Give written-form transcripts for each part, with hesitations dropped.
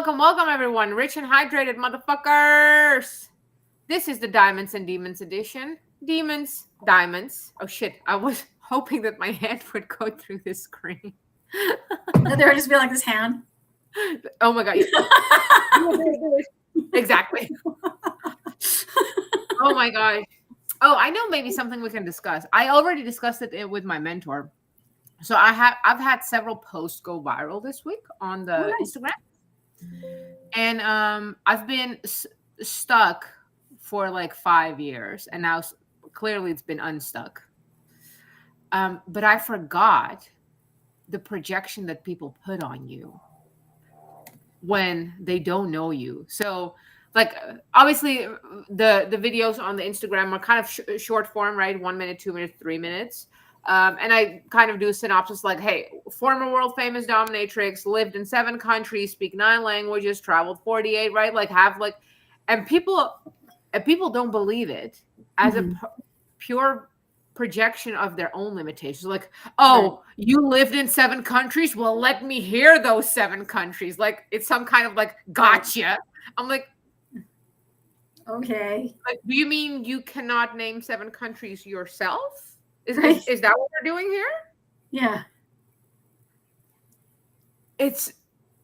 welcome, everyone. Rich and hydrated motherfuckers. This is the Diamonds and Demons edition. Demons, diamonds. Oh, shit. I was hoping that my hand would go through this screen. There would just be like this hand. Oh, my God. Exactly. Oh, my gosh. Oh, I know maybe something we can discuss. I already discussed it with my mentor. So I've had several posts go viral this week on the Instagram. And I've been stuck for like 5 years, and now clearly it's been unstuck. But I forgot the projection that people put on you when they don't know you. So, like, obviously, the videos on the Instagram are kind of short form, right? 1 minute, 2 minutes, 3 minutes. And I kind of do a synopsis like, hey, former world famous dominatrix, lived in 7 countries, speak 9 languages, traveled 48, right? Like and people don't believe it as a pure projection of their own limitations. Like, oh, you lived in 7 countries? Well, let me hear those 7 countries. Like, it's some kind of like, gotcha. I'm like, okay. Like, do you mean you cannot name 7 countries yourself? Is that what we're doing here? Yeah. It's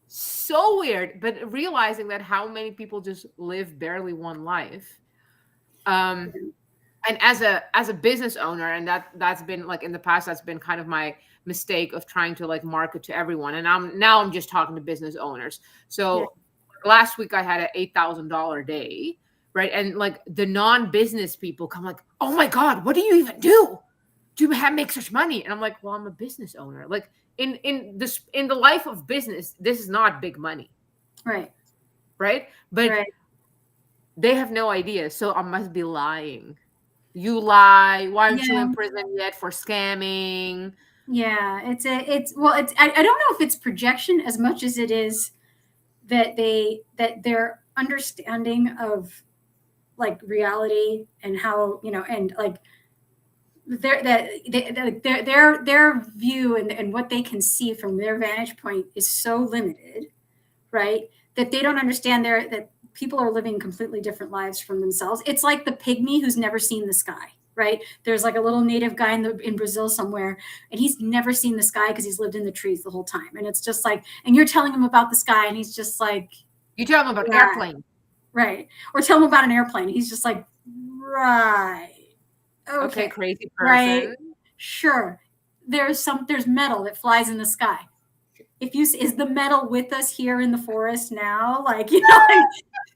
so weird, but realizing that how many people just live barely one life. And as a business owner, and that's been like in the past, that's been kind of my mistake of trying to like market to everyone. And I'm just talking to business owners. So last week I had an $8,000 day, right? And like the non-business people come like, oh my God, what do you even do? Do you make such money? And I'm like, well, I'm a business owner. Like in the life of business, this is not big money. Right. But they have no idea. So I must be lying. You lie. Why aren't you in prison yet for scamming? Yeah, I don't know if it's projection as much as it is that their understanding of like reality and how, and like their view and what they can see from their vantage point is so limited, right? That they don't understand that people are living completely different lives from themselves. It's like the pygmy who's never seen the sky, right? There's like a little native guy in Brazil somewhere, and he's never seen the sky because he's lived in the trees the whole time. And it's just like, and you're telling him about the sky, and he's just like, you tell him about airplane, right? Or tell him about an airplane. He's just like, right. Okay, crazy person. Right. Sure. There's metal that flies in the sky. Is the metal with us here in the forest now? Like,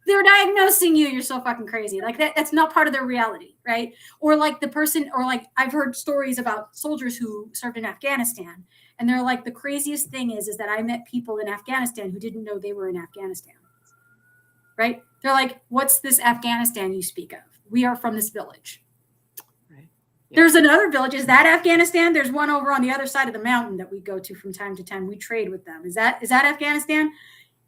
they're diagnosing you. You're so fucking crazy. Like that's not part of their reality, right? Or like the person, or like I've heard stories about soldiers who served in Afghanistan, and they're like, the craziest thing is that I met people in Afghanistan who didn't know they were in Afghanistan. Right? They're like, what's this Afghanistan you speak of? We are from this village. There's another village. Is that Afghanistan? There's one over on the other side of the mountain that we go to from time to time. We trade with them. Is that Afghanistan?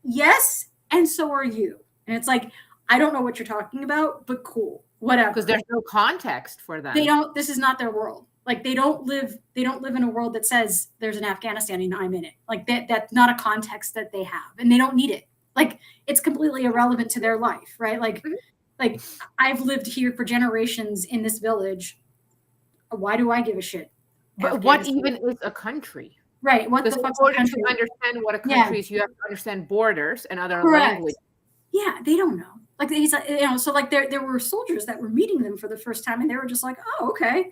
Yes. And so are you. And it's like, I don't know what you're talking about, but cool. Whatever. Because there's no context for them. This is not their world. Like they don't live in a world that says there's an Afghanistan and I'm in it. Like that's not a context that they have. And they don't need it. Like it's completely irrelevant to their life, right? Like I've lived here for generations in this village. Why do I give a shit? But what even is a country? Right. What the fuck's a country? To understand what a country is, you have to understand borders and other languages. Yeah, they don't know. Like he's like, so like there were soldiers that were meeting them for the first time, and they were just like, oh, okay.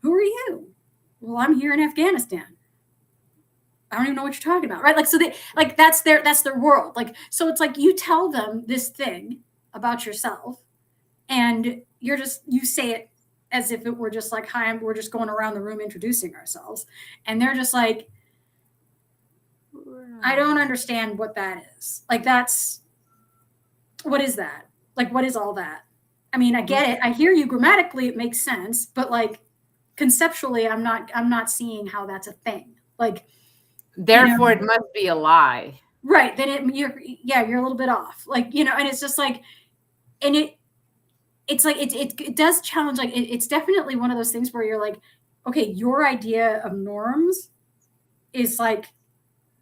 Who are you? Well, I'm here in Afghanistan. I don't even know what you're talking about, right? Like so they like that's their world. Like so it's like you tell them this thing about yourself, and you say it as if it were just like, hi, we're just going around the room introducing ourselves. And they're just like, I don't understand what that is. Like, what is that? Like, what is all that? I mean, I get it. I hear you grammatically. It makes sense. But like, conceptually, I'm not seeing how that's a thing. Like, therefore, it must be a lie. Right. Then you're a little bit off. Like, and it's just like, and it's like it does challenge. Like it's definitely one of those things where you're like, okay, your idea of norms is like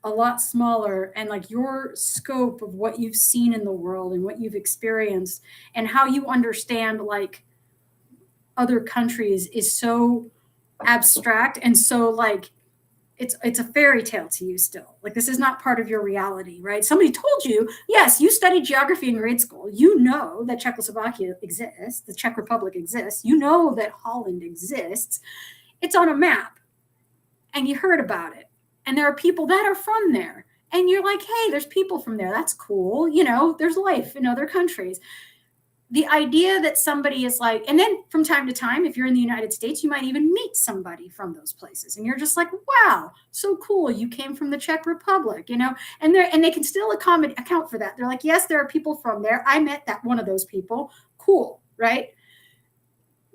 a lot smaller, and like your scope of what you've seen in the world and what you've experienced and how you understand like other countries is so abstract and so like it's a fairy tale to you still. Like this is not part of your reality, right? Somebody told you, yes, you studied geography in grade school. You know that Czechoslovakia exists, the Czech Republic exists. You know that Holland exists. It's on a map. And you heard about it. And there are people that are from there. And you're like, hey, there's people from there. That's cool. You know, there's life in other countries. The idea that somebody is like, and then from time to time, if you're in the United States, you might even meet somebody from those places. And you're just like, wow, so cool. You came from the Czech Republic, you know, and they can still account for that. They're like, yes, there are people from there. I met that one of those people. Cool, right?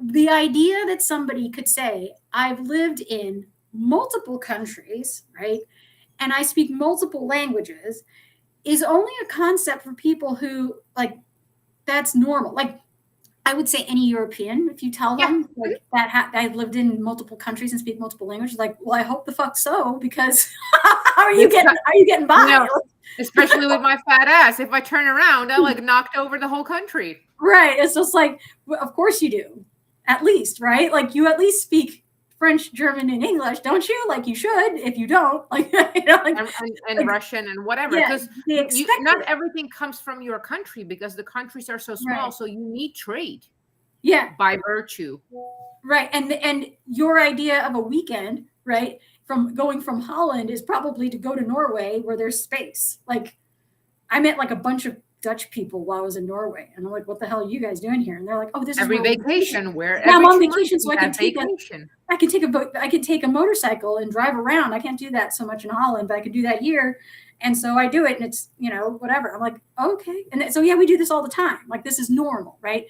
The idea that somebody could say, I've lived in multiple countries, right? And I speak multiple languages is only a concept for people who like, that's normal. Like I would say any European, if you tell them like that I've lived in multiple countries and speak multiple languages, like, well, I hope the fuck so, because how are you getting by? You know, especially with my fat ass. If I turn around, I like knocked over the whole country. Right. It's just like, well, of course you do. At least, right? Like you at least speak French, German, and English, don't you? Like you should. If you don't, like, you know, like, and like, Russian and whatever, because not everything comes from your country because the countries are so small. Right. So you need trade. Yeah, by virtue. Right, and your idea of a weekend, right, from going from Holland is probably to go to Norway where there's space. Like, I met like a bunch of Dutch people while I was in Norway, and I'm like, "What the hell are you guys doing here?" And they're like, "Oh, this every is vacation where I'm on vacation, so I can take a motorcycle and drive around. I can't do that so much in Holland, but I can do that here, and so I do it, and it's whatever." I'm like, "Okay," and so yeah, we do this all the time. Like this is normal, right?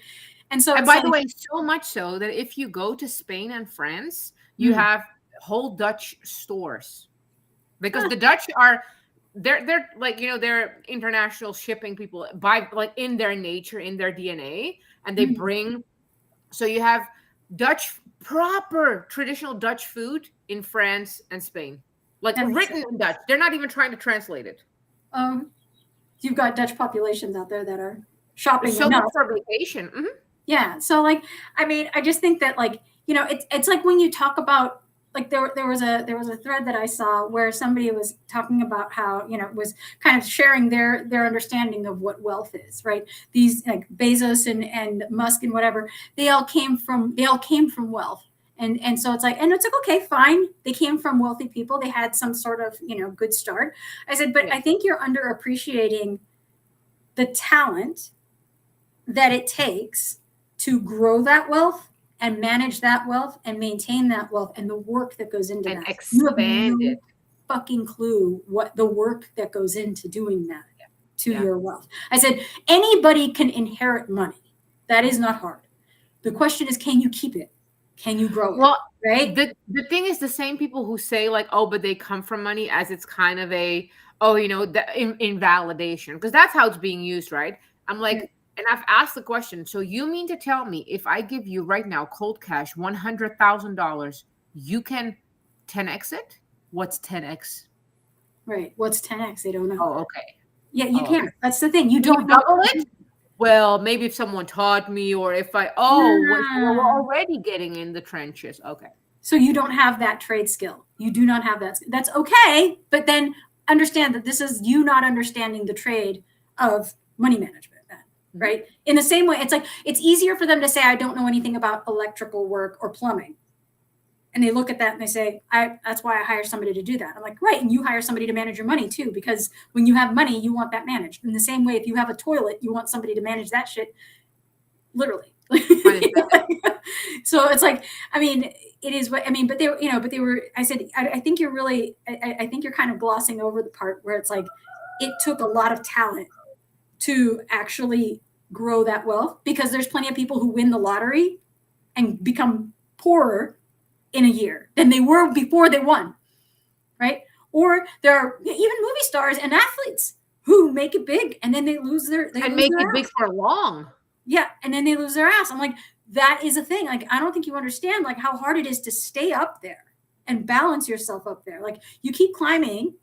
And so, and by the way, so much so that if you go to Spain and France, you have whole Dutch stores because the Dutch are. They're like, they're international shipping people by like in their nature, in their DNA, and they bring, so you have Dutch, proper traditional Dutch food in France and Spain, like written in Dutch. They're not even trying to translate it. You've got Dutch populations out there that are shopping so much for vacation. Mm-hmm. Yeah. So like, I mean, I just think that like, it's like when you talk about, like there was a thread that I saw where somebody was talking about how, was kind of sharing their understanding of what wealth is, right? These like Bezos and Musk and whatever, they all came from wealth. And so it's like, okay, fine. They came from wealthy people. They had some sort of, good start. I said, but I think you're underappreciating the talent that it takes to grow that wealth and manage that wealth and maintain that wealth and the work that goes into that. Expand it. Fucking clue what the work that goes into doing that to your wealth. I said, anybody can inherit money. That is not hard. The question is, can you keep it? Can you grow it? Well, right. The thing is, the same people who say like, oh, but they come from money, as it's kind of a, invalidation, because that's how it's being used, right? I'm like, and I've asked the question. So you mean to tell me if I give you right now cold cash $100,000, you can 10x it? What's 10x? Right. What's 10x? They don't know. Oh, okay. Yeah, you can't. Okay. That's the thing. You don't double it. Well, maybe if someone taught me, or if we're already getting in the trenches. Okay. So you don't have that trade skill. You do not have that. That's okay. But then understand that this is you not understanding the trade of money management. Right. In the same way, it's like, it's easier for them to say, I don't know anything about electrical work or plumbing. And they look at that and they say, that's why I hire somebody to do that. I'm like, right. And you hire somebody to manage your money too, because when you have money, you want that managed. In the same way, if you have a toilet, you want somebody to manage that shit. Literally. So it's like, I mean, it is what, I mean, but they were, I said, I think you're really, I think you're kind of glossing over the part where it's like, it took a lot of talent to actually grow that wealth, because there's plenty of people who win the lottery and become poorer in a year than they were before they won, right? Or there are even movie stars and athletes who make it big and then they lose their big for long. Yeah, and then they lose their ass. I'm like, that is a thing. Like, I don't think you understand like how hard it is to stay up there and balance yourself up there. Like, you keep climbing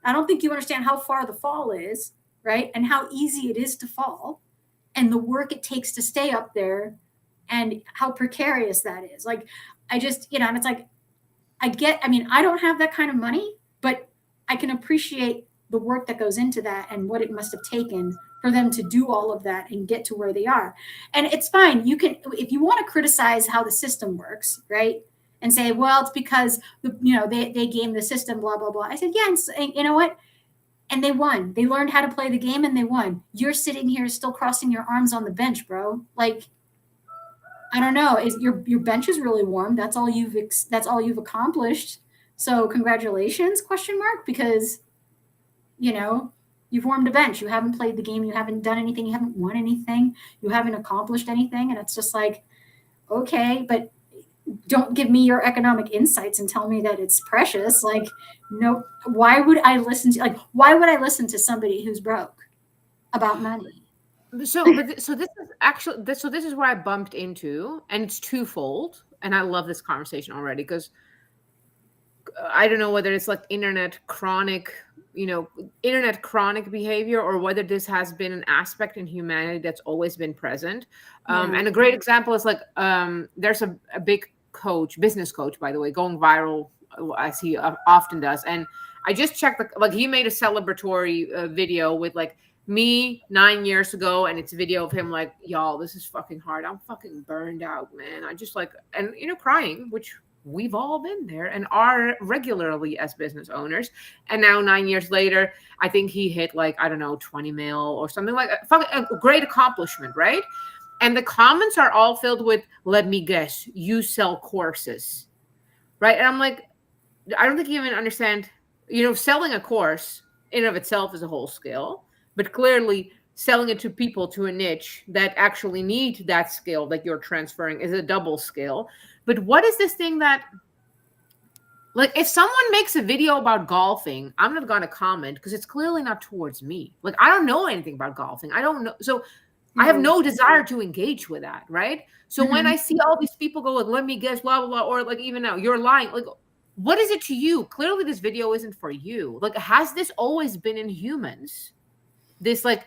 I don't think you understand how far the fall is, right? And how easy it is to fall and the work it takes to stay up there and how precarious that is. Like, I just, and it's like, I mean, I don't have that kind of money, but I can appreciate the work that goes into that and what it must have taken for them to do all of that and get to where they are. And it's fine. You can, if you want to criticize how the system works, right? And say, well, it's because, they game the system, blah, blah, blah. I said, yeah, and you know what? And they won. They learned how to play the game and they won. You're sitting here still crossing your arms on the bench, bro. Like, I don't know. Is your bench is really warm? That's all you've accomplished. So congratulations? Question mark? Because you've warmed a bench. You haven't played the game. You haven't done anything. You haven't won anything. You haven't accomplished anything. And it's just like, okay, but don't give me your economic insights and tell me that it's precious. Like, no. Why would I listen to somebody who's broke about money? So this is actually this is where I bumped into, and it's twofold. And I love this conversation already because I don't know whether it's like internet chronic behavior, or whether this has been an aspect in humanity that's always been present. And a great example is like there's a big business coach, by the way, going viral as he often does. And I just checked, like he made a celebratory video with like me 9 years ago, and it's a video of him like, y'all, this is fucking hard. I'm fucking burned out, man. I just like, and crying, which we've all been there and are regularly as business owners. And now 9 years later, I think he hit like, I don't know, 20 mil or something like a great accomplishment, right? And the comments are all filled with, let me guess, you sell courses, right? And I'm like, I don't think you even understand, selling a course in of itself is a whole skill, but clearly selling it to people, to a niche that actually need that skill that you're transferring, is a double skill. But what is this thing that, like, if someone makes a video about golfing, I'm not going to comment because it's clearly not towards me. Like, I don't know anything about golfing. I don't know. So I have no desire to engage with that, right? So when I see all these people go, like, let me guess, blah, blah, blah, or like, even now, you're lying. Like, what is it to you? Clearly this video isn't for you. Like, has this always been in humans? This, like,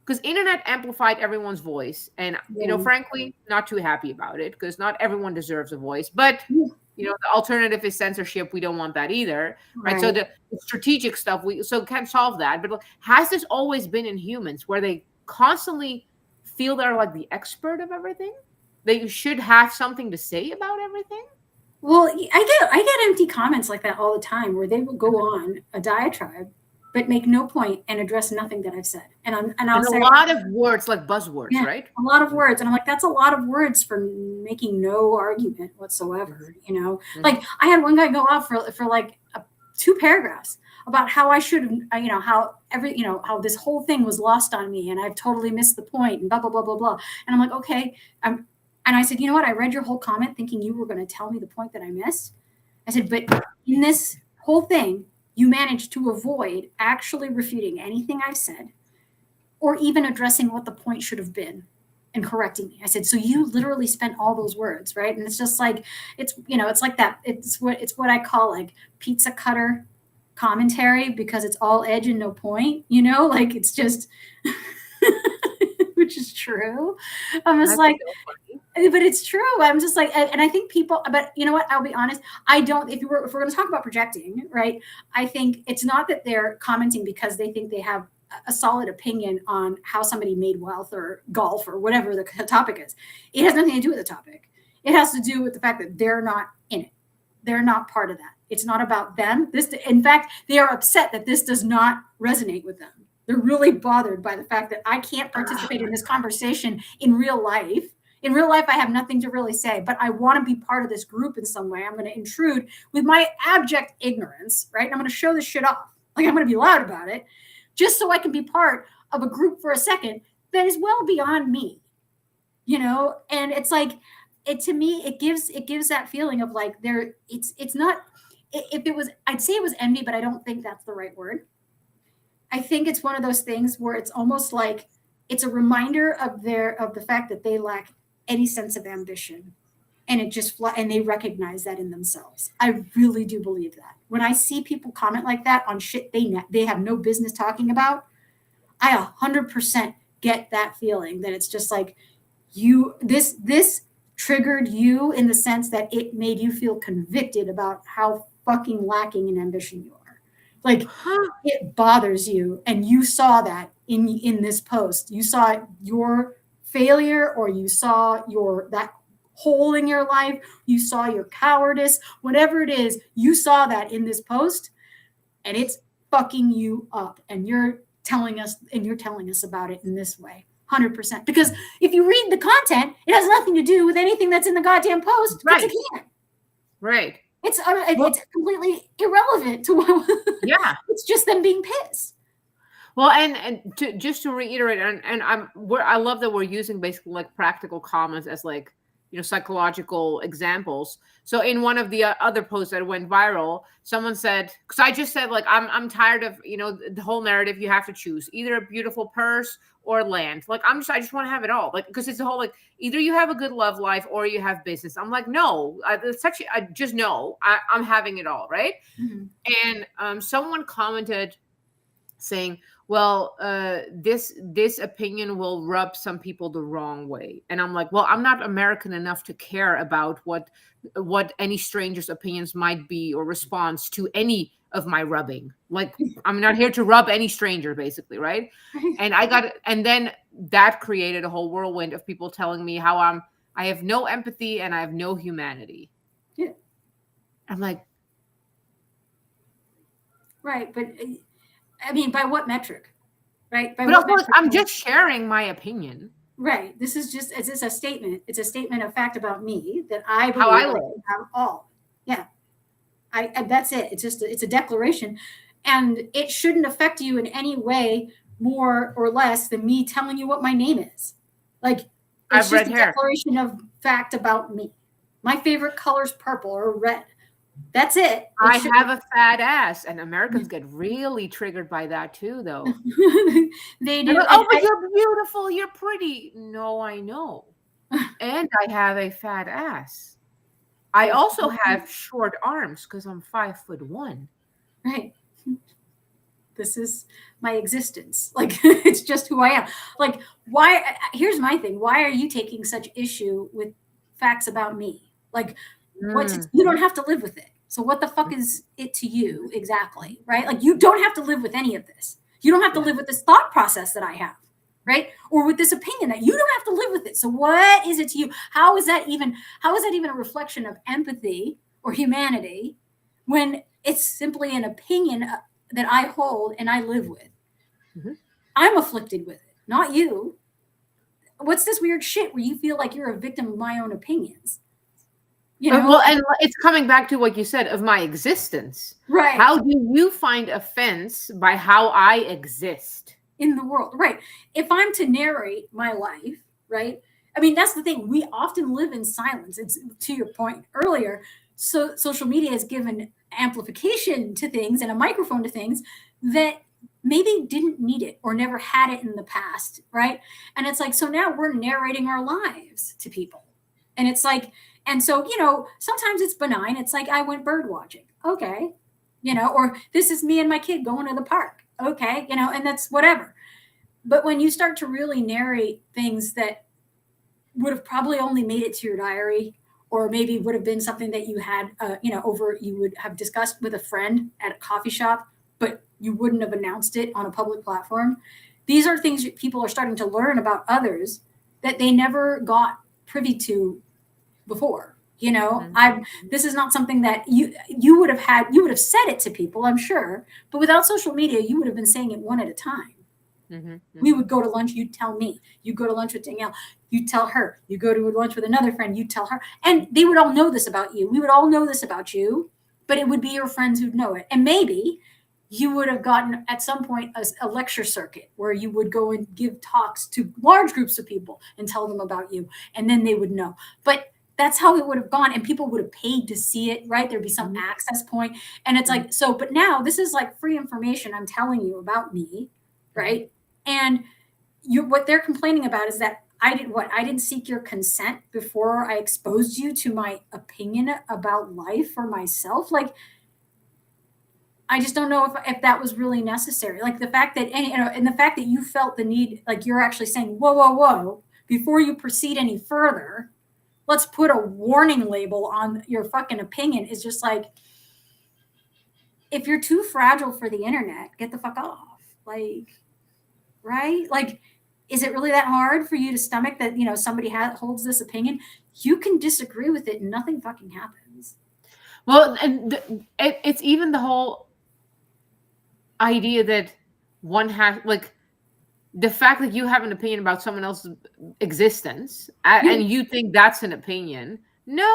because internet amplified everyone's voice, and frankly, not too happy about it because not everyone deserves a voice. But the alternative is censorship. We don't want that either, right? So the strategic stuff can't solve that. But has this always been in humans where they constantly feel they're like the expert of everything? They should have something to say about everything. Well, I get empty comments like that all the time where they will go on a diatribe but make no point and address nothing that I've said. And I'll say a lot of words, like buzzwords, right? A lot of words. And I'm like, that's a lot of words for making no argument whatsoever. Like I had one guy go off for like 2 paragraphs about how I should, how how this whole thing was lost on me and I've totally missed the point and blah, blah, blah, blah, blah. And I'm like, okay. And I said, you know what? I read your whole comment thinking you were going to tell me the point that I missed. I said, but in this whole thing, you managed to avoid actually refuting anything I've said or even addressing what the point should have been and correcting me. I said, so you literally spent all those words, right? And it's just like, it's like that. It's what I call like pizza cutter commentary because it's all edge and no point, like it's just, which is true. I'm just like, but it's true. I'm just like, and I think people, but you know what? I'll be honest. I don't, if we're going to talk about projecting, right? I think it's not that they're commenting because they think they have a solid opinion on how somebody made wealth or golf or whatever the topic is. It has nothing to do with the topic. It has to do with the fact that they're not in it. They're not part of that. It's not about them. In fact, they are upset that this does not resonate with them. They're really bothered by the fact that I can't participate in this conversation in real life. In real life, I have nothing to really say, but I want to be part of this group in some way. I'm going to intrude with my abject ignorance, right? I'm going to show this shit off. Like I'm going to be loud about it just so I can be part of a group for a second that is well beyond me, And it's like, to me, it gives that feeling of like it's not, if it was, I'd say it was envy, but I don't think that's the right word. I think it's one of those things where it's almost like it's a reminder of the fact that they lack any sense of ambition and and they recognize that in themselves. I really do believe that. When I see people comment like that on shit they have no business talking about, I 100% get that feeling that it's just like this triggered you in the sense that it made you feel convicted about how fucking lacking in ambition you are. Like, it bothers you, and you saw that in this post. You saw your failure, or you saw that hole in your life. You saw your cowardice, whatever it is. You saw that in this post, and it's fucking you up. And you're telling us about it in this way. 100%. Because if you read the content, it has nothing to do with anything that's in the goddamn post. Right. It can't. Right. It's completely irrelevant to what. Yeah. It's just them being pissed. Well, and just to reiterate, and I love that we're using basically like practical comments as like, psychological examples. So in one of the other posts that went viral, someone said, because I just said like I'm tired of the whole narrative. You have to choose either a beautiful purse or land. Like I just want to have it all. Like, because it's the whole like either you have a good love life or you have business. I'm like, no, I just know I'm having it all, right? Mm-hmm. And someone commented saying, well, this opinion will rub some people the wrong way. And I'm like, well, I'm not American enough to care about what any stranger's opinions might be or response to any of my rubbing. Like, I'm not here to rub any stranger, basically, right? And then that created a whole whirlwind of people telling me how I have no empathy and I have no humanity. Yeah. I'm like, right, but I mean, by what metric? Right? But of course, I'm just sharing my opinion. Right. This is a statement. It's a statement of fact about me that I believe I have all. Yeah. I that's it. It's a declaration, and it shouldn't affect you in any way more or less than me telling you what my name is. Like, it's just a declaration of fact about me. My favorite color is purple or red. That's it. I have a fat ass, and Americans get really triggered by that too, though. They do. Like, oh, but you're beautiful, you're pretty. No, I know. And I have a fat ass. I also have short arms because I'm 5'1". Right. This is my existence. Like, it's just who I am. Like, why? Here's my thing. Why are you taking such issue with facts about me? Like, you don't have to live with it. So what the fuck is it to you exactly, right? Like, you don't have to live with any of this. You don't have to live with this thought process that I have, right? Or with this opinion that you don't have to live with it. So what is it to you? How is that even a reflection of empathy or humanity when it's simply an opinion that I hold and I live with? Mm-hmm. I'm afflicted with it, not you. What's this weird shit where you feel like you're a victim of my own opinions? Well, and it's coming back to what you said of my existence. Right. How do you find offense by how I exist in the world? Right. If I'm to narrate my life, right? I mean, that's the thing. We often live in silence. It's, to your point earlier, so social media has given amplification to things and a microphone to things that maybe didn't need it or never had it in the past, right? And it's like, so now we're narrating our lives to people. And it's like, and so, sometimes it's benign. It's like, I went bird watching. Okay. Or this is me and my kid going to the park. Okay. And that's whatever. But when you start to really narrate things that would have probably only made it to your diary, or maybe would have been something that you had, you would have discussed with a friend at a coffee shop, but you wouldn't have announced it on a public platform. These are things that people are starting to learn about others that they never got privy to before. This is not something that you would have said it to people, I'm sure, but without social media, you would have been saying it one at a time. Mm-hmm. We would go to lunch, you'd tell me. You go to lunch with Danielle, you tell her. You go to lunch with another friend, you tell her. And they would all know this about you. We would all know this about you, but it would be your friends who'd know it. And maybe you would have gotten at some point a lecture circuit where you would go and give talks to large groups of people and tell them about you. And then they would know. But that's how it would have gone, and people would have paid to see it, right? There'd be some access point. And it's like, so, but now this is like free information I'm telling you about me, right? And what they're complaining about is that I didn't seek your consent before I exposed you to my opinion about life or myself. Like, I just don't know if that was really necessary. Like the fact that, and the fact that you felt the need, like you're actually saying, whoa, whoa, whoa, before you proceed any further, let's put a warning label on your fucking opinion, is just like, if you're too fragile for the internet, get the fuck off. Like, right? Like, is it really that hard for you to stomach that, somebody holds this opinion? You can disagree with it and nothing fucking happens. Well, and it's even the whole idea that one has, like, the fact that you have an opinion about someone else's existence and you think that's an opinion. No.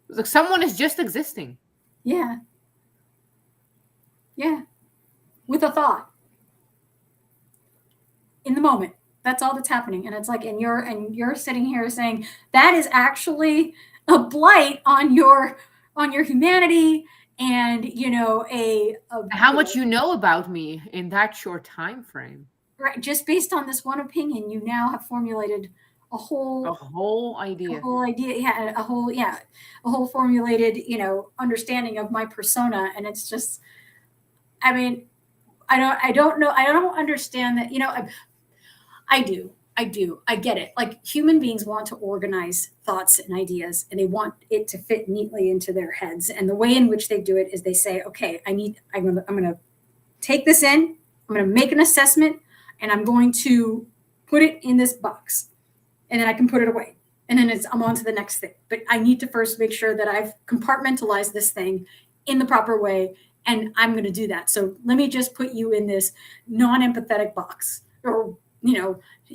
Like, someone is just existing. Yeah. Yeah. With a thought. In the moment. That's all that's happening. And it's like, and you're sitting here saying that is actually a blight on your humanity, and how much you know about me in that short time frame. Right. Just based on this one opinion, you now have formulated a whole idea. Yeah. A whole formulated, understanding of my persona. And it's just, I mean, I don't know. I don't understand that, I do. I get it. Like, human beings want to organize thoughts and ideas, and they want it to fit neatly into their heads. And the way in which they do it is they say, okay, I'm going to take this in, I'm going to make an assessment, and I'm going to put it in this box, and then I can put it away. And then I'm on to the next thing. But I need to first make sure that I've compartmentalized this thing in the proper way, and I'm going to do that. So let me just put you in this non-empathetic box, or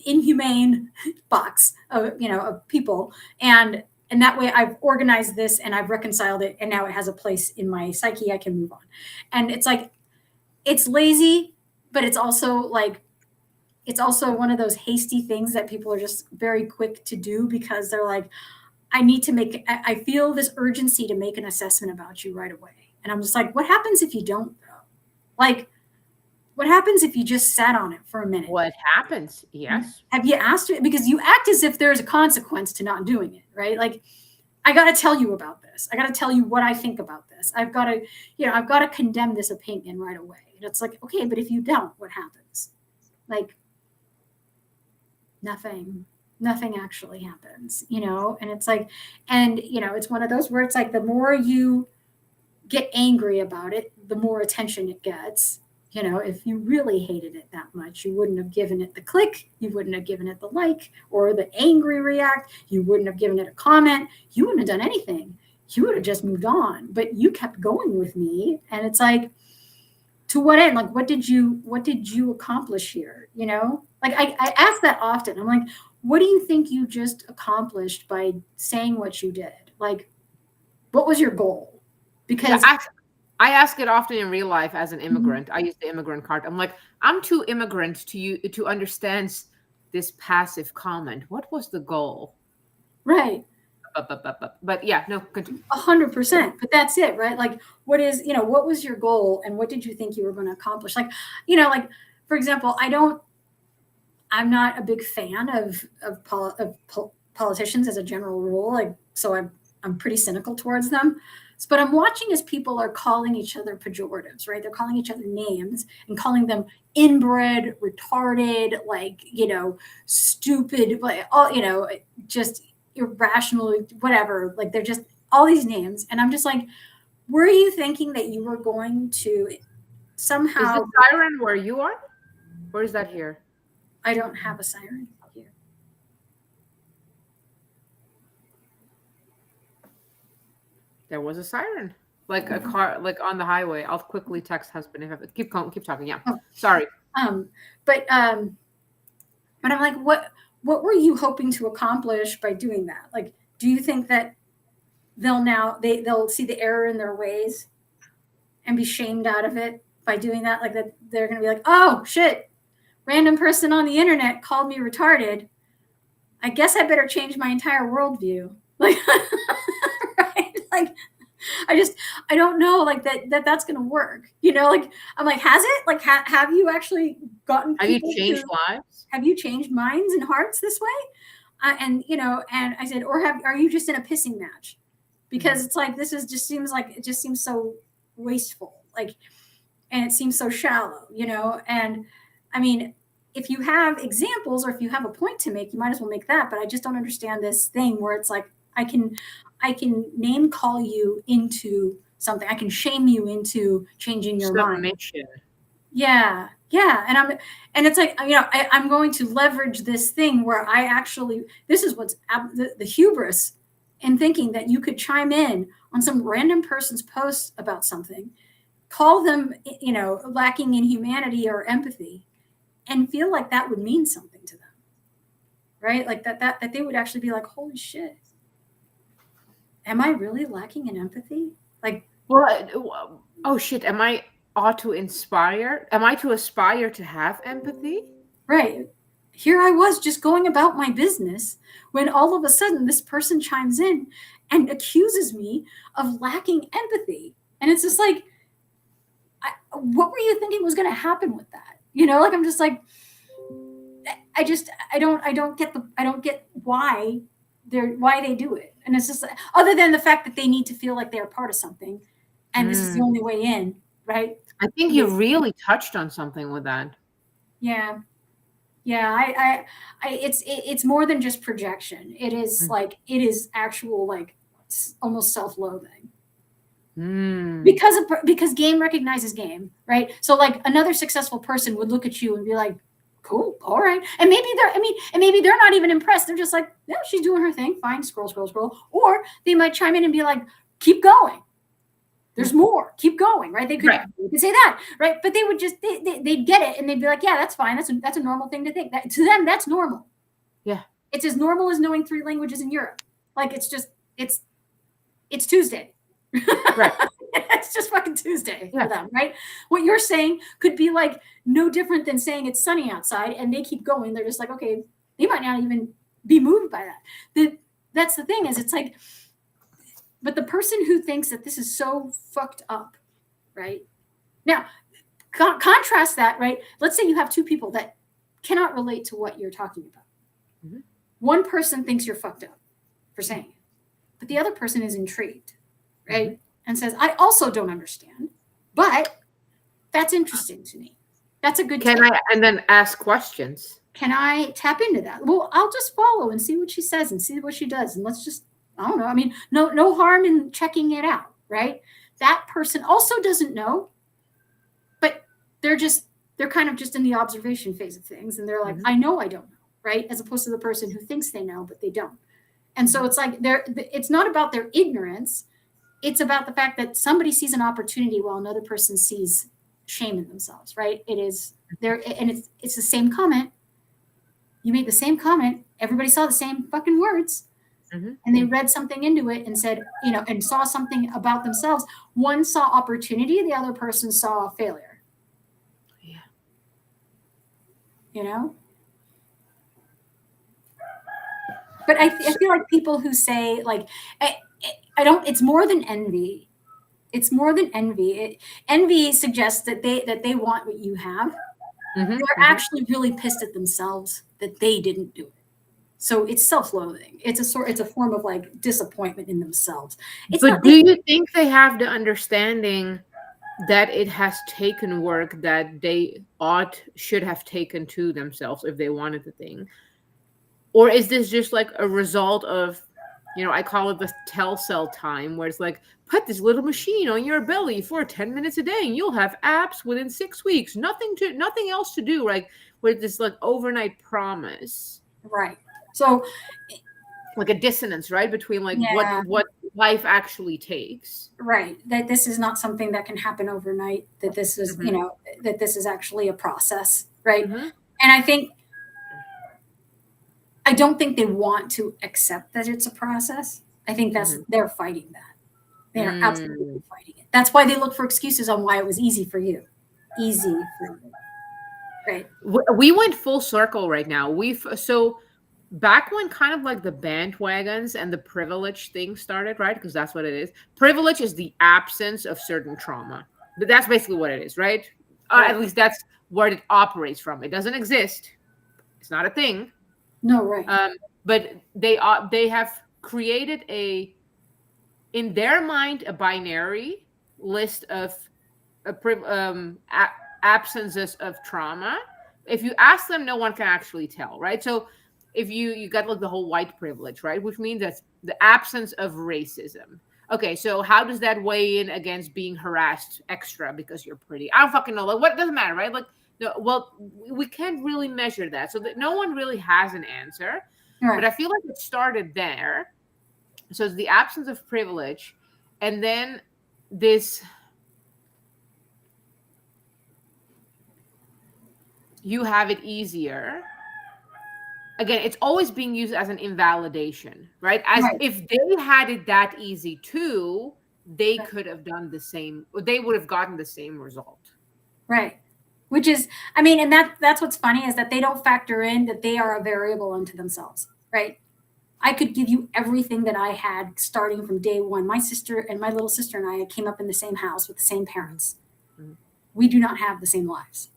inhumane box of people, and that way I've organized this and I've reconciled it, and now it has a place in my psyche. I can move on. And it's like, it's lazy, but it's also one of those hasty things that people are just very quick to do, because they're like, I feel this urgency to make an assessment about you right away. And I'm just like, what happens if you don't, though? Like, what happens if you just sat on it for a minute? What happens? Yes. Have you asked it? Because you act as if there's a consequence to not doing it, right? Like, I got to tell you about this. I got to tell you what I think about this. I've got to condemn this opinion right away. And it's like, okay, but if you don't, what happens? Like, nothing actually happens, and it's like, and, it's one of those where it's like, the more you get angry about it, the more attention it gets. If you really hated it that much, you wouldn't have given it the click, you wouldn't have given it the like or the angry react, you wouldn't have given it a comment, you wouldn't have done anything. You would have just moved on, but you kept going with me. And it's like, to what end? Like, what did you accomplish here? Like, I ask that often. I'm like, what do you think you just accomplished by saying what you did? Like, what was your goal? Because I ask it often in real life as an immigrant. I use the immigrant card. I'm like, I'm too immigrant to understand this passive comment. What was the goal? Right. But yeah, no, continue. 100%. But that's it, right? Like, what was your goal, and what did you think you were going to accomplish? Like, like, for example, I'm not a big fan of politicians as a general rule. Like, so I'm pretty cynical towards them. But I'm watching as people are calling each other pejoratives, right? They're calling each other names and calling them inbred, retarded, like, stupid, like, all, just irrational, whatever. Like, they're just all these names. And I'm just like, were you thinking that you were going to somehow... Is the siren where you are? Or is that here? I don't have a siren here. There was a siren, like a car, like on the highway. I'll quickly text husband if I keep talking. Yeah, sorry. But I'm like, what were you hoping to accomplish by doing that? Like, do you think that they'll see the error in their ways and be shamed out of it by doing that? Like, that they're going to be like, oh shit, random person on the internet called me retarded. I guess I better change my entire worldview. Like, right? Like, I don't know like that's going to work. You know, like I'm like, has it? Like, have you actually gotten? Have you changed lives? Have you changed minds and hearts this way? And you know, and I said, or are you just in a pissing match? Because it's like this is just seems like it just seems so wasteful, like, and it seems so shallow, you know. And I mean, if you have examples or if you have a point to make, you might as well make that. But I just don't understand this thing where it's like I can name call you into something. I can shame you into changing your mind. Yeah. And it's like, you know, I'm going to leverage this thing where I actually, this is what's the hubris in thinking that you could chime in on some random person's post about something, call them, you know, lacking in humanity or empathy, and feel like that would mean something to them, right? Like that they would actually be like, holy shit, am I really lacking in empathy? Like, well, oh shit, am I to aspire to have empathy? Right. Here I was just going about my business when all of a sudden this person chimes in and accuses me of lacking empathy. And it's just like, what were you thinking was going to happen with that? You know, like, I'm just like, I don't get why they do it. And it's just, other than the fact that they need to feel like they're part of something and this is the only way in, right? I think you really touched on something with that. Yeah. Yeah, it's more than just projection. It is like, it is actual, like, almost self-loathing. Because game recognizes game, right? So like another successful person would look at you and be like, cool, all right. And maybe they're not even impressed. They're just like, yeah, she's doing her thing, fine, scroll. Or they might chime in and be like, keep going. There's more. Keep going, right? They could say that, right? But they would just they'd get it and they'd be like, yeah, that's fine. That's a normal thing to think. That to them, that's normal. Yeah, it's as normal as knowing 3 languages in Europe. Like, it's just it's Tuesday, right? It's just fucking Tuesday for them, right? What you're saying could be like no different than saying it's sunny outside, and they keep going. They're just like, okay, they might not even be moved by that. That's the thing, is it's like. But the person who thinks that this is so fucked up, right? Now, contrast that, right? Let's say you have 2 people that cannot relate to what you're talking about. Mm-hmm. One person thinks you're fucked up for saying it, but the other person is intrigued, right? Mm-hmm. And says, I also don't understand, but that's interesting to me. That's a good tip. And then ask questions. Can I tap into that? Well, I'll just follow and see what she says and see what she does. And let's just, I don't know. I mean, no harm in checking it out, right? That person also doesn't know, but they're kind of just in the observation phase of things. And they're like, I know I don't know, right? As opposed to the person who thinks they know, but they don't. And so it's like, it's not about their ignorance. It's about the fact that somebody sees an opportunity while another person sees shame in themselves, right? It is there. And it's the same comment. You made the same comment. Everybody saw the same fucking words. Mm-hmm. And they read something into it and said, you know, and saw something about themselves. One saw opportunity, the other person saw failure. Yeah. You know? But I feel like people who say, like, I don't, it's more than envy. It's more than envy. Envy suggests that they want what you have. Mm-hmm. They're actually really pissed at themselves that they didn't do it. So it's self-loathing. It's a form of like disappointment in themselves. But do you think they have the understanding that it has taken work that they should have taken to themselves if they wanted the thing? Or is this just like a result of, you know, I call it the tell cell time, where it's like, put this little machine on your belly for 10 minutes a day and you'll have abs within 6 weeks. Nothing else to do, like with this like overnight promise. Right. So like a dissonance, right? Between like what life actually takes. Right. That this is not something that can happen overnight, that this is, you know, that this is actually a process. Right. Mm-hmm. And I don't think they want to accept that it's a process. I think they're fighting that. They are absolutely fighting it. That's why they look for excuses on why it was easy for you. Easy for you. Right. We went full circle right now. back when kind of like the bandwagons and the privilege thing started, right? Because that's what it is. Privilege is the absence of certain trauma. But that's basically what it is, right? Right. At least that's where it operates from. It doesn't exist. It's not a thing. No, right. But they have created in their mind a binary list of absences of trauma. If you ask them, no one can actually tell, right? So if you got like the whole white privilege, right, which means that's the absence of racism. Okay, so how does that weigh in against being harassed extra because you're pretty? I don't fucking know. Like, what doesn't matter, right? Like, no, well, we can't really measure that, so that no one really has an answer. Right. But I feel like it started there. So it's the absence of privilege, and then this. You have it easier. Again, it's always being used as an invalidation, right? As Right. if they had it that easy too, they could have done the same. They would have gotten the same result. Right. Which is, I mean, and that's what's funny is that they don't factor in that they are a variable unto themselves, right? I could give you everything that I had starting from day one. My sister and my little sister and I came up in the same house with the same parents. Mm-hmm. We do not have the same lives.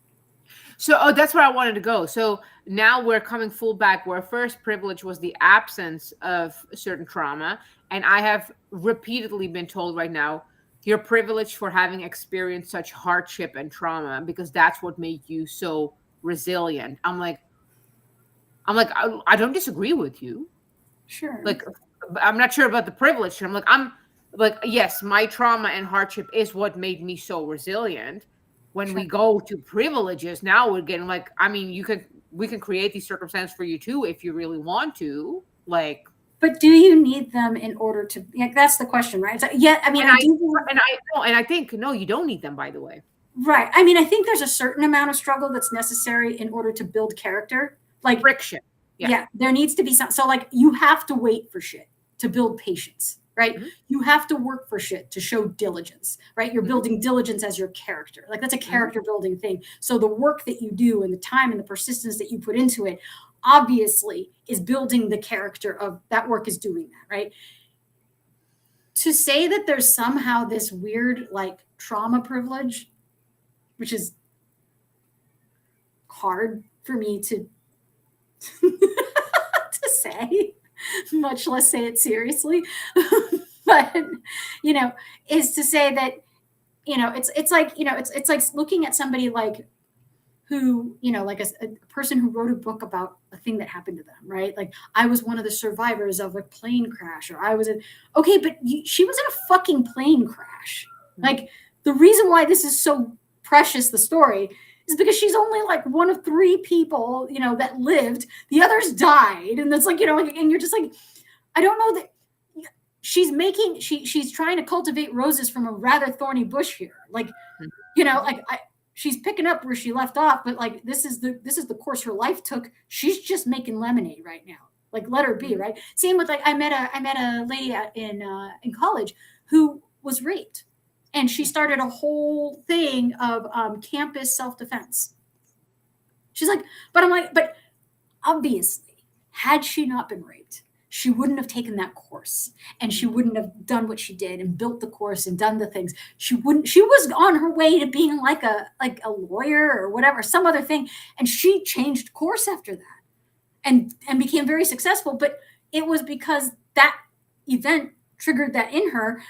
So, that's where I wanted to go. So now we're coming full back where first privilege was the absence of certain trauma. And I have repeatedly been told right now, you're privileged for having experienced such hardship and trauma because that's what made you so resilient. I'm like, I don't disagree with you. Sure. Like, I'm not sure about the privilege. I'm like, yes, my trauma and hardship is what made me so resilient. When we go to privileges, now we're getting like, I mean, we can create these circumstances for you too if you really want to. Like, but do you need them in order to? Like, that's the question, right? So, yeah, I mean, I think no, you don't need them. By the way, right? I mean, I think there's a certain amount of struggle that's necessary in order to build character, like friction. Yeah, there needs to be some. So, like, you have to wait for shit to build patience. Right? Mm-hmm. You have to work for shit to show diligence, right? You're building diligence as your character. Like, that's a character building thing. So the work that you do and the time and the persistence that you put into it obviously is building the character of that work is doing that, right? To say that there's somehow this weird like trauma privilege, which is hard for me to to say, much less say it seriously. But, you know, is to say that, you know, it's like, you know, it's like looking at somebody like who, you know, like a person who wrote a book about a thing that happened to them, right? Like, I was one of the survivors of a plane crash, or I was okay, but she was in a fucking plane crash. Mm-hmm. Like, the reason why this is so precious, the story, is because she's only like one of 3 people, you know, that lived. The others died. And that's like, you know, and you're just like, I don't know that she's trying to cultivate roses from a rather thorny bush here. Like, you know, like she's picking up where she left off, but like, this is the course her life took. She's just making lemonade right now. Like, let her be, right? Same with like, I met a lady in college who was raped. And she started a whole thing of campus self-defense. She's like, but obviously, had she not been raped, she wouldn't have taken that course, and she wouldn't have done what she did and built the course and done the things. She was on her way to being like a lawyer or whatever, some other thing. And she changed course after that and became very successful. But it was because that event triggered that in her.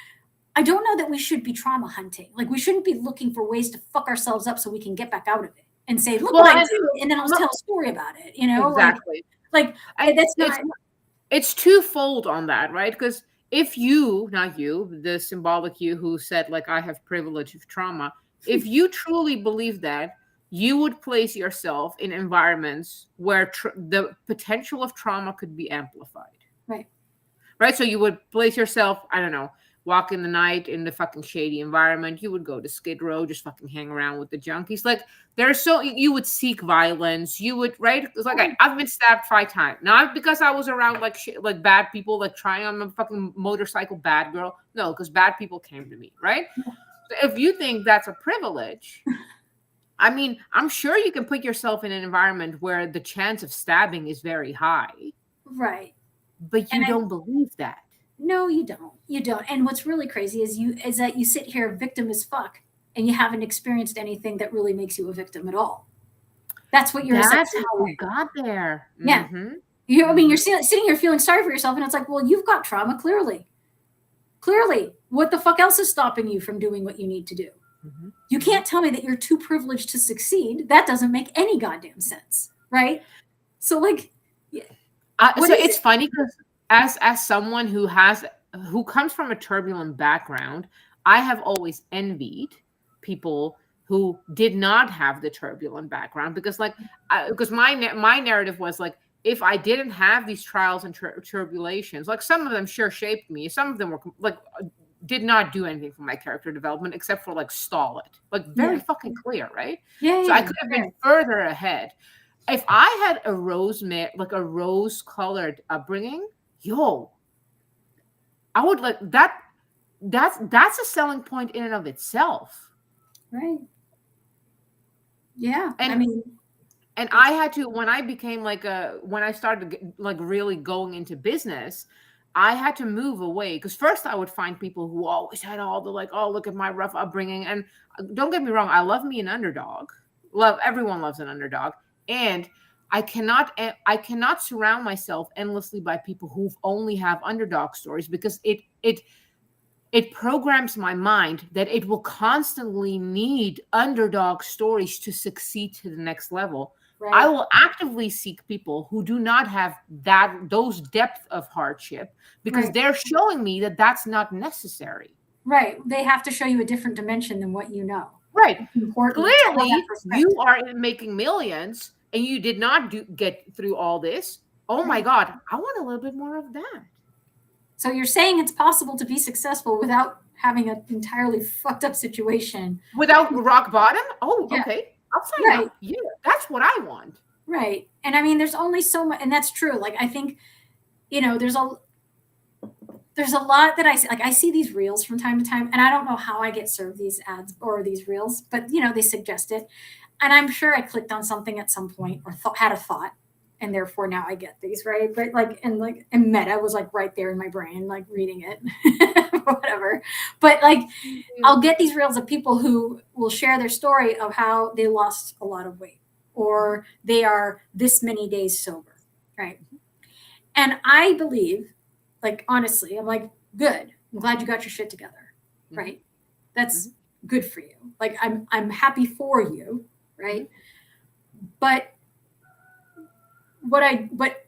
I don't know that we should be trauma hunting. Like, we shouldn't be looking for ways to fuck ourselves up so we can get back out of it and say, look what I did, and then I'll tell a story about it, you know? Exactly. Like that's not... It's twofold on that, right? Because if you, not you, the symbolic you who said, like, I have privilege of trauma, if you truly believe that, you would place yourself in environments where the potential of trauma could be amplified. Right? So you would place yourself, I don't know, walk in the night in the fucking shady environment. You would go to Skid Row, just fucking hang around with the junkies. Like, you would seek violence. You would, right? It's like, I've been stabbed 5 times. Not because I was around like shit, like bad people, like trying on a fucking motorcycle bad girl. No, because bad people came to me, right? So if you think that's a privilege, I mean, I'm sure you can put yourself in an environment where the chance of stabbing is very high. Right. But you don't believe that. No, you don't. You don't. And what's really crazy is that you sit here victim as fuck and you haven't experienced anything that really makes you a victim at all. That's what you're That's essentially how we got there. Yeah. Mm-hmm. I mean, you're sitting here feeling sorry for yourself, and it's like, well, you've got trauma, clearly. Clearly. What the fuck else is stopping you from doing what you need to do? Mm-hmm. You can't tell me that you're too privileged to succeed. That doesn't make any goddamn sense, right? So, like, so it's funny because as someone who comes from a turbulent background, I have always envied people who did not have the turbulent background, because because my narrative was like, if I didn't have these trials and tribulations, like some of them sure shaped me, some of them were like did not do anything for my character development except for like stall it, like very fucking clear, right? So I could have been further ahead if I had a rose-colored upbringing. I would like that. That's a selling point in and of itself, right? Yeah, and I mean, and I had to, when I became when I started like really going into business, I had to move away, because first I would find people who always had all the like, oh, look at my rough upbringing, and don't get me wrong, I love me an underdog. Everyone loves an underdog, and I cannot surround myself endlessly by people who only have underdog stories, because it programs my mind that it will constantly need underdog stories to succeed to the next level. Right. I will actively seek people who do not have those depth of hardship, because they're showing me that that's not necessary. Right. They have to show you a different dimension than what you know. Right. Clearly, you are making millions and you did not get through all this. Oh my God, I want a little bit more of that. So you're saying it's possible to be successful without having an entirely fucked up situation. Without rock bottom? Oh, okay. I'll sign up. Yeah, that's what I want. Right. And I mean, there's only so much, and that's true. Like, I think, there's a lot that I see. Like, I see these reels from time to time, and I don't know how I get served these ads or these reels, but they suggest it. And I'm sure I clicked on something at some point or had a thought, and therefore now I get these, right? But and Meta was like right there in my brain, like reading it, whatever. But like, I'll get these reels of people who will share their story of how they lost a lot of weight, or they are this many days sober, right? And I believe, like, honestly, I'm like, good. I'm glad you got your shit together, right? That's good for you. Like, I'm happy for you, right? But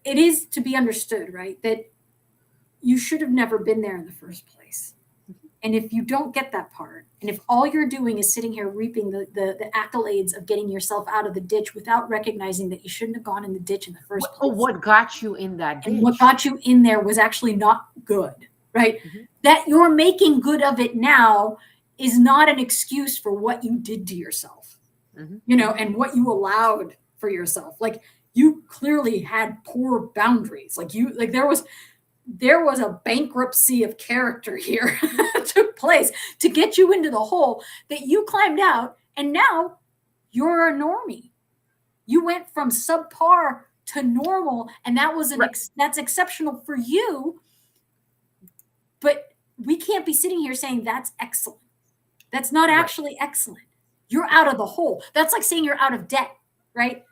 it is to be understood, right, that you should have never been there in the first place. And if you don't get that part, and if all you're doing is sitting here reaping the accolades of getting yourself out of the ditch without recognizing that you shouldn't have gone in the ditch in the first place. What got you in that ditch? And what got you in there was actually not good, right? That you're making good of it now is not an excuse for what you did to yourself, and what you allowed for yourself. Like, you clearly had poor boundaries. Like, there was a bankruptcy of character here that took place to get you into the hole that you climbed out, and now you're a normie. You went from subpar to normal, and that was that's exceptional for you. But we can't be sitting here saying that's excellent. That's not actually excellent. You're out of the hole. That's like saying you're out of debt, right?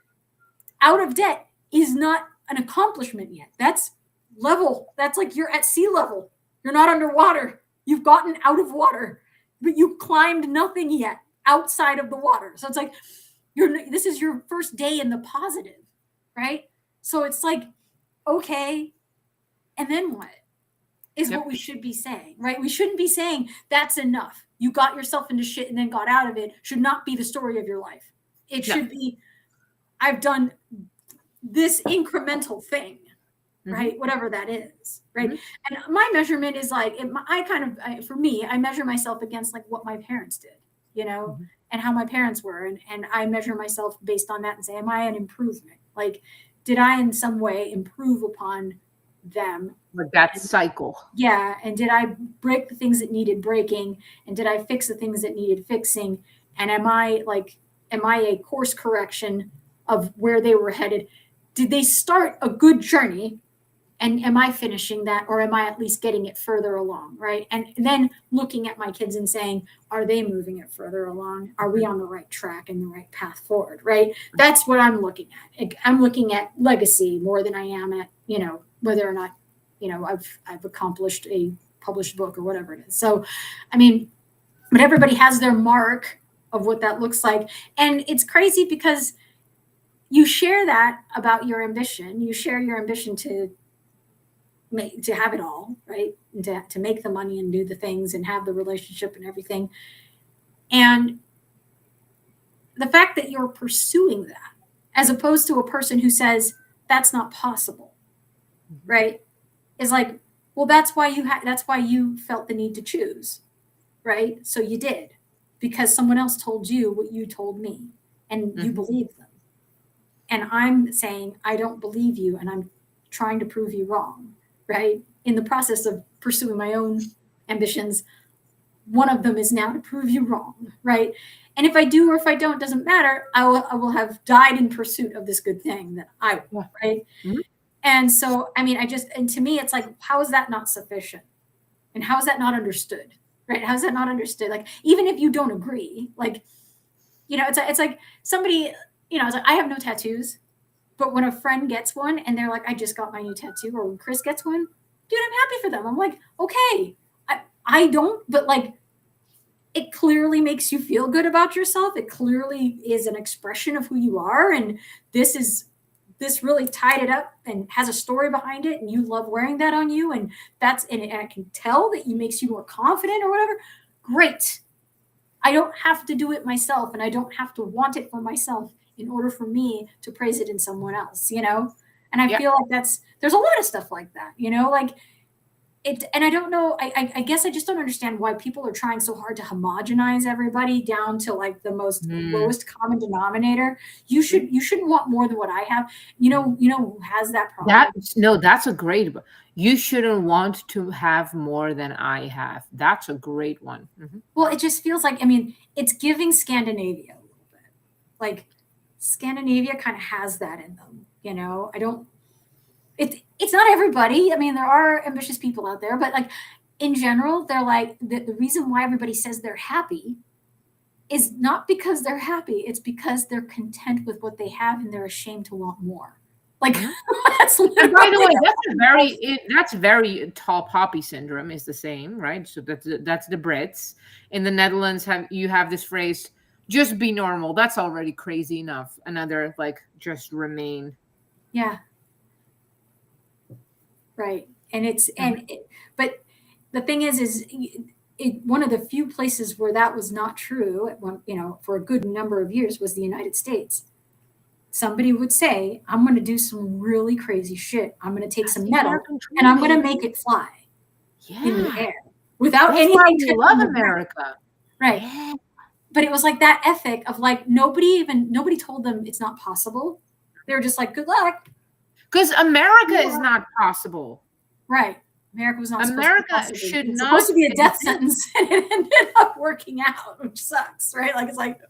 Out of debt is not an accomplishment yet. That's level. That's like you're at sea level. You're not underwater. You've gotten out of water, but you climbed nothing yet outside of the water. So it's like this is your first day in the positive, right? So it's like, okay, and then what is what we should be saying, right? We shouldn't be saying that's enough. You got yourself into shit and then got out of it. Should not be the story of your life. It should be, I've done this incremental thing, right? Whatever that is, right? And my measurement is like, for me, I measure myself against like what my parents did, and how my parents were. And I measure myself based on that and say, am I an improvement? Like, did I in some way improve upon them? Like that cycle. Yeah. And did I break the things that needed breaking? And did I fix the things that needed fixing? And am I a course correction of where they were headed? Did they start a good journey And am I finishing that, or am I at least getting it further along, right? And then looking at my kids and saying, are they moving it further along? Are we on the right track and the right path forward, right? That's what I'm looking at. I'm looking at legacy more than I am at, whether or not, I've accomplished a published book or whatever it is. So, I mean, but everybody has their mark of what that looks like. And it's crazy because you share that about your ambition. You share your ambition to have it all, right? And to make the money and do the things and have the relationship and everything. And the fact that you're pursuing that, as opposed to a person who says that's not possible, right? Is like, well, that's why you felt the need to choose, right? So you did, because someone else told you what you told me, and you believed them. And I'm saying I don't believe you, and I'm trying to prove you wrong, right? In the process of pursuing my own ambitions, one of them is now to prove you wrong, right? And if I do or if I don't, doesn't matter. I will have died in pursuit of this good thing that I want, right? Mm-hmm. And so, I mean, and to me, it's like, how is that not sufficient? And how is that not understood, right? How is that not understood? Like, even if you don't agree, like, it's like somebody, it's like, I have no tattoos, but when a friend gets one and they're like, I just got my new tattoo, or when Chris gets one, dude, I'm happy for them. I'm like, okay, I don't, but like, it clearly makes you feel good about yourself. It clearly is an expression of who you are. And this really tied it up and has a story behind it. And you love wearing that on you. And and I can tell that it makes you more confident or whatever. Great. I don't have to do it myself, and I don't have to want it for myself in order for me to praise it in someone else, And I feel like there's a lot of stuff like that, like it. And I don't know, I guess I just don't understand why people are trying so hard to homogenize everybody down to like the most lowest common denominator. You shouldn't want more than what I have. Who has that problem? That's a great, you shouldn't want to have more than I have. That's a great one. Mm-hmm. Well, it just feels like, I mean, it's giving Scandinavia a little bit. Like Scandinavia kind of has that in them, it's not everybody. I mean, there are ambitious people out there, but like in general, they're like, the reason why everybody says they're happy is not because they're happy. It's because they're content with what they have and they're ashamed to want more. Like, that's and by the way, that's very tall poppy syndrome is the same, right? So that's the Brits. In the Netherlands, you have this phrase, just be normal. That's already crazy enough. Another, like, just remain. Yeah. Right. And but the thing is one of the few places where that was not true, for a good number of years, was the United States. Somebody would say, I'm going to do some really crazy shit. I'm going to take some metal and I'm going to make it fly in the air without anything. That's why we love America. Right. Yeah. But it was like that ethic of like, nobody told them it's not possible. They were just like, good luck. Because America is not possible. Right. America was not supposed to be a death sentence, and it ended up working out, which sucks, right? Like, it's like,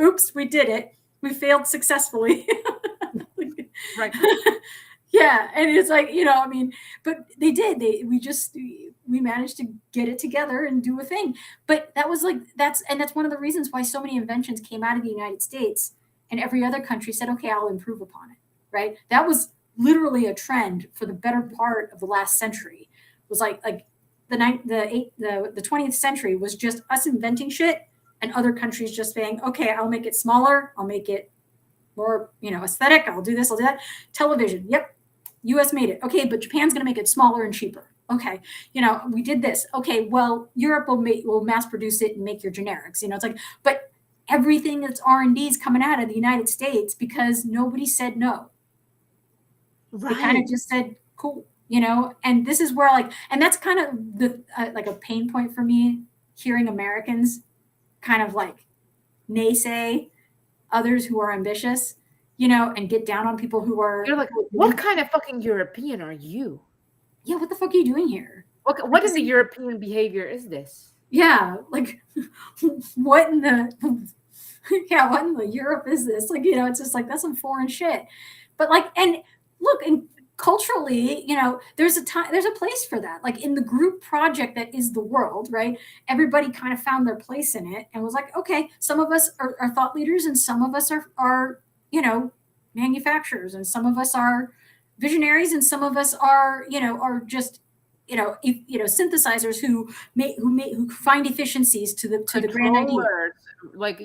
oops, we did it. We failed successfully. Right. Yeah. And it's like, I mean, but they did. We managed to get it together and do a thing. But that was like, that's one of the reasons why so many inventions came out of the United States, and every other country said, okay, I'll improve upon it. Right. That was literally a trend for the better part of the last century. It was like the 20th century was just us inventing shit and other countries just saying, okay, I'll make it smaller. I'll make it more, aesthetic. I'll do this. I'll do that. Television. Yep. US made it. Okay. But Japan's going to make it smaller and cheaper. Okay. We did this. Okay. Well, Europe will mass produce it and make your generics. It's like, but everything that's R&D is coming out of the United States because nobody said no. Right. They kind of just said, cool, and this is where and that's kind of the like a pain point for me, hearing Americans kind of like naysay others who are ambitious, and get down on people who are. You're like, what kind of fucking European are you? Yeah, what the fuck are you doing here? What is the European behavior is this? Yeah, like what in the Europe is this? Like, it's just like, that's some foreign shit. But like, and look, and culturally, there's a place for that. Like in the group project that is the world, right? Everybody kind of found their place in it and was like, okay, some of us are thought leaders and some of us are manufacturers, and some of us are visionaries, and some of us are just synthesizers who find efficiencies to the grand idea. Controllers, like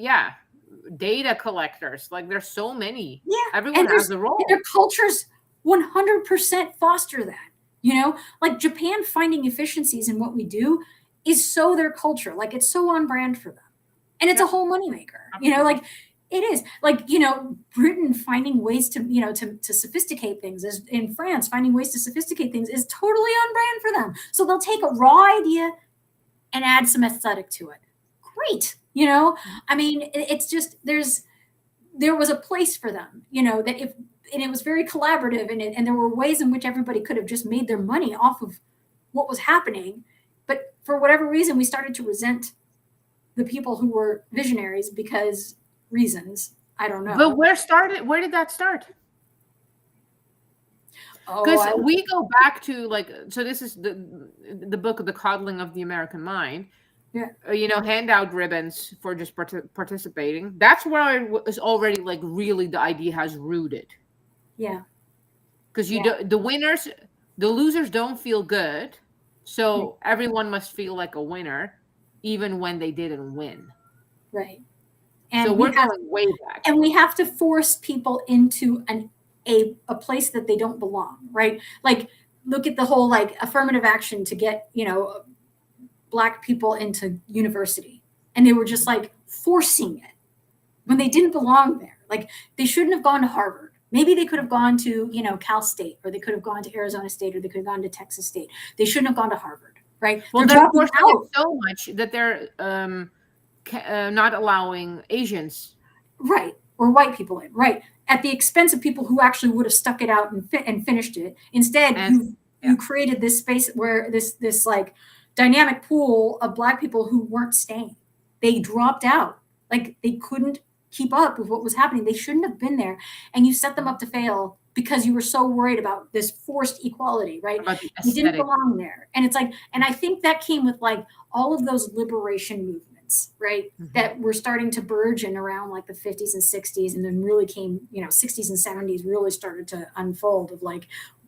data collectors. Like there's so many. Yeah, Everyone has a role. Their cultures 100% foster that. Like Japan finding efficiencies in what we do is so their culture. Like it's so on brand for them, and it's a whole moneymaker. Like it is. Like Britain finding ways to sophisticate things, is in France finding ways to sophisticate things is totally on brand for them. So they'll take a raw idea and add some aesthetic to it. Great. I mean, it's just there was a place for them. And it was very collaborative, and there were ways in which everybody could have just made their money off of what was happening. But for whatever reason, we started to resent the people who were visionaries because reasons. I don't know. But where did that start? Because we go back to so this is the book, The Coddling of the American Mind. Yeah. Hand out ribbons for just participating. That's where it was already really the idea has rooted. Yeah. Because the losers don't feel good. So everyone must feel like a winner, even when they didn't win. Right. And so we're going way back. And we have to force people into a place that they don't belong, right? Like look at the whole affirmative action to get, Black people into university. And they were just forcing it when they didn't belong there. Like they shouldn't have gone to Harvard. Maybe they could have gone to, Cal State, or they could have gone to Arizona State, or they could have gone to Texas State. They shouldn't have gone to Harvard, right? Well, they're forcing it so much that they're not allowing Asians. Right. Or white people in, right. At the expense of people who actually would have stuck it out and finished it. Instead, you created this space where this dynamic pool of Black people who weren't staying. They dropped out. Like they couldn't keep up with what was happening. They shouldn't have been there. And you set them up to fail because you were so worried about this forced equality, right? You didn't belong there. And it's and I think that came with all of those liberation movements, right? Mm-hmm. That were starting to burgeon around the 50s and 60s, and then really came, 60s and 70s really started to unfold of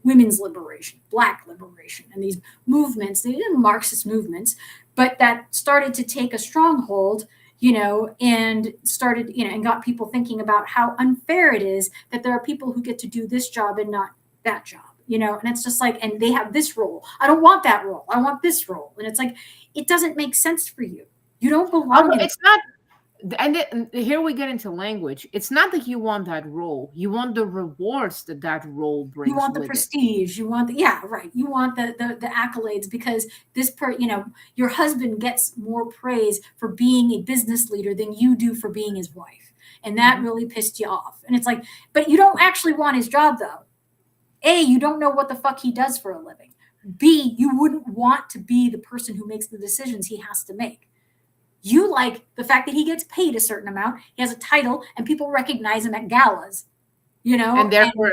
women's liberation, Black liberation, and these movements, they didn't Marxist movements, but that started to take a stronghold, and started, and got people thinking about how unfair it is that there are people who get to do this job and not that job, and it's just and they have this role. I don't want that role. I want this role. And it's it doesn't make sense for you. You don't belong. It's not. And here we get into language. It's not that you want that role. You want the rewards that role brings. You want the prestige. You want You want the accolades because your husband gets more praise for being a business leader than you do for being his wife, and that really pissed you off. And it's but you don't actually want his job though. A, you don't know what the fuck he does for a living. B, you wouldn't want to be the person who makes the decisions he has to make. You like the fact that he gets paid a certain amount, he has a title, and people recognize him at galas, And therefore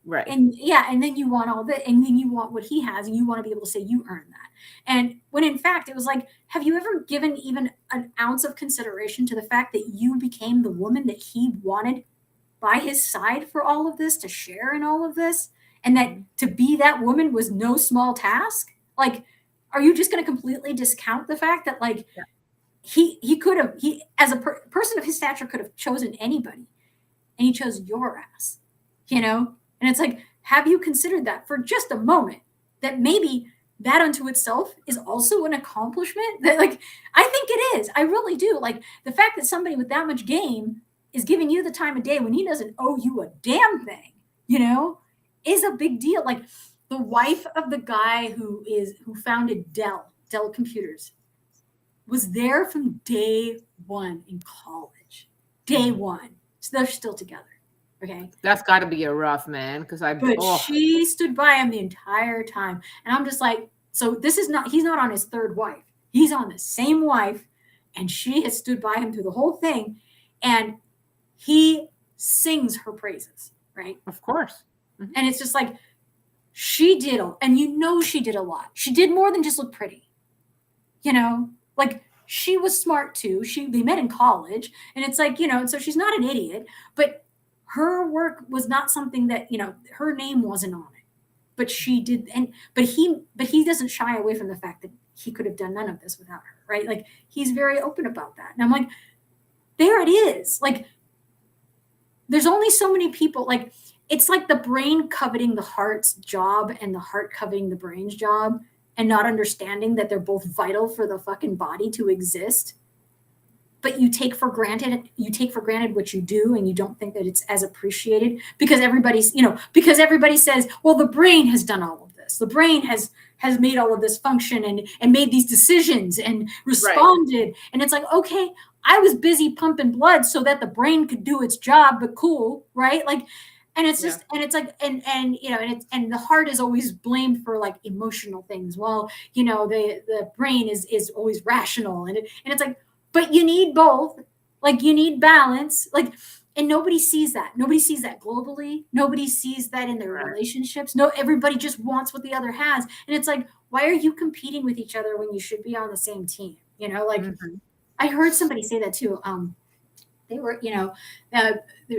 right. And then you want all that, and then you want what he has, and you want to be able to say you earned that. And when in fact it was have you ever given even an ounce of consideration to the fact that you became the woman that he wanted by his side for all of this, to share in all of this, and that to be that woman was no small task? Are you just going to completely discount the fact that he could have, as a person of his stature, could have chosen anybody, and he chose your ass, and it's have you considered that for just a moment, that maybe that unto itself is also an accomplishment? That I think it is. I really do. The fact that somebody with that much game is giving you the time of day when he doesn't owe you a damn thing, is a big deal. The wife of the guy who founded Dell Computers was there from day one in college. Day one. So they're still together. Okay. That's got to be a rough, man. She stood by him the entire time. And I'm just so he's not on his third wife. He's on the same wife. And she has stood by him through the whole thing. And he sings her praises, right? Of course. And it's just she did, and you know she did a lot. She did more than just look pretty. You know, like she was smart too. They met in college, and it's like, you know, so she's not an idiot, but her work was not something that, you know, her name wasn't on it. But she did, but he doesn't shy away from the fact that he could have done none of this without her, right? Like he's very open about that. And I'm like, there it is. Like there's only so many people, like it's like the brain coveting the heart's job and the heart coveting the brain's job, and not understanding that they're both vital for the fucking body to exist. But you take for granted what you do, and you don't think that it's as appreciated because because everybody says, well, the brain has done all of this. The brain has made all of this function and made these decisions and responded. Right. And it's like, okay, I was busy pumping blood so that the brain could do its job, but cool, right? Like, and it's just, and it's like, and you know, and the heart is always blamed for like emotional things. Well, you know, the brain is always rational, and it's like, but you need both. Like you need balance. Like, and nobody sees that. Nobody sees that globally. Nobody sees that in their relationships. No, everybody just wants what the other has. And it's like, why are you competing with each other when you should be on the same team? You know, like I heard somebody say that too. They were, you know,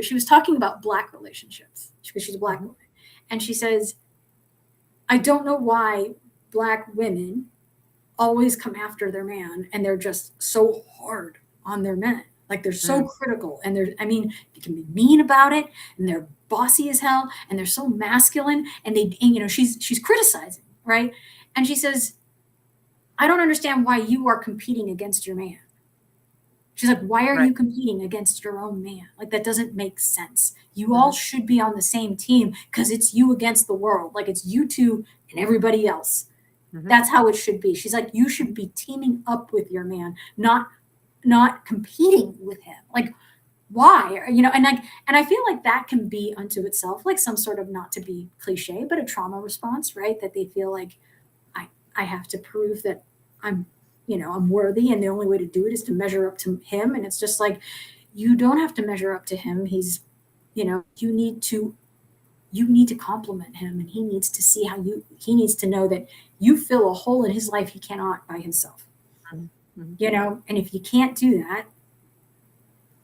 she was talking about Black relationships because she's a Black woman. And she says, I don't know why Black women always come after their man, and they're just so hard on their men. Like they're so critical, and you can be mean about it, and they're bossy as hell, and they're so masculine, and you know, she's criticizing, right? And she says, I don't understand why you are competing against your man. She's like, why are you competing against your own man? Like that doesn't make sense. You all should be on the same team because it's you against the world. Like it's you two and everybody else. That's how it should be. She's like, you should be teaming up with your man, not competing with him. Like, why? You know, and I feel like that can be unto itself like some sort of, not to be cliche, but a trauma response, right? That they feel like I have to prove that I'm worthy, and the only way to do it is to measure up to him. And it's just like, you don't have to measure up to him. He's, you know, you need to compliment him, and he needs to see he needs to know that you fill a hole in his life he cannot by himself. You know, and if you can't do that,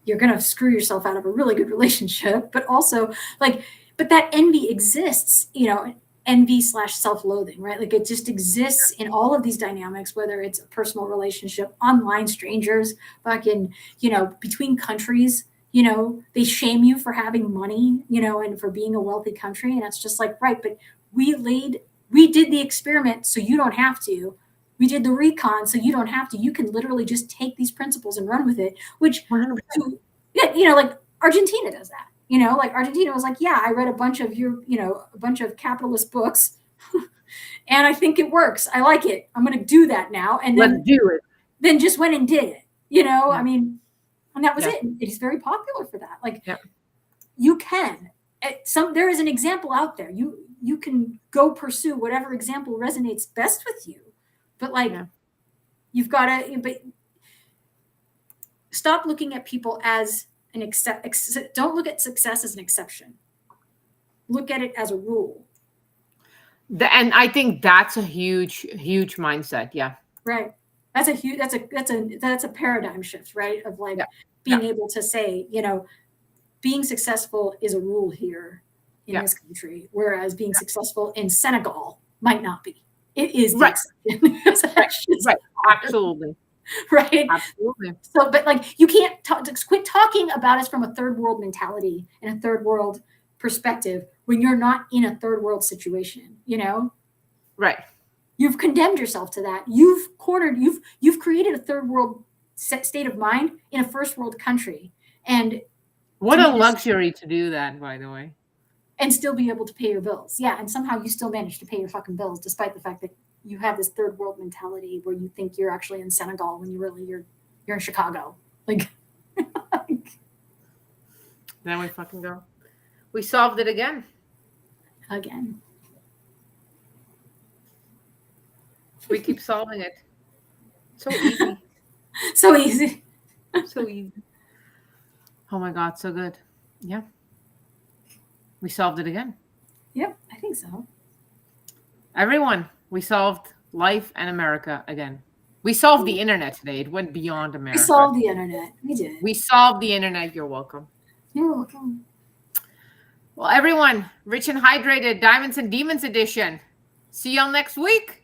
you're going to screw yourself out of a really good relationship. But also but that envy exists, you know, envy/self-loathing, right? Like it just exists in all of these dynamics, whether it's a personal relationship, online, strangers, fucking, you know, between countries. You know, they shame you for having money, you know, and for being a wealthy country. And it's just like, right, but we did the experiment so you don't have to. We did the recon so you don't have to. You can literally just take these principles and run with it, which, you know, like Argentina does that. You know, like Argentina was like, yeah, I read a bunch of capitalist books and I think it works. I like it. I'm going to do that now. And then let's do it. Then just went and did it, you know, I mean, and that was it. It's very popular for that. Like you can, there is an example out there. You can go pursue whatever example resonates best with you, but like you've got to, but stop looking at people as an don't look at success as an exception. Look at it as a rule. And I think that's a huge mindset. Yeah. Right. That's a paradigm shift, right? Of like being able to say, you know, being successful is a rule here in this country, whereas being successful in Senegal might not be. It is right. Right. Absolutely. Right. Absolutely. So, but like you can't quit talking about us from a third world mentality and a third world perspective when you're not in a third world situation, you know? Right. You've condemned yourself to that. You've created a third world state of mind in a first world country. And what a luxury to do that, by the way. And still be able to pay your bills. Yeah. And somehow you still manage to pay your fucking bills, despite the fact that you have this third world mentality where you think you're actually in Senegal when you're in Chicago. Like there we fucking go. We solved it again. We keep solving it. So easy. So easy. So easy. Oh my God, so good. Yeah. We solved it again. Yep, I think so. Everyone, we solved life and America again. We solved the internet today. It went beyond America. We solved the internet. We did. We solved the internet. You're welcome. You're welcome. Well, everyone, Rich and Hydrated, Diamonds and Demons edition. See y'all next week.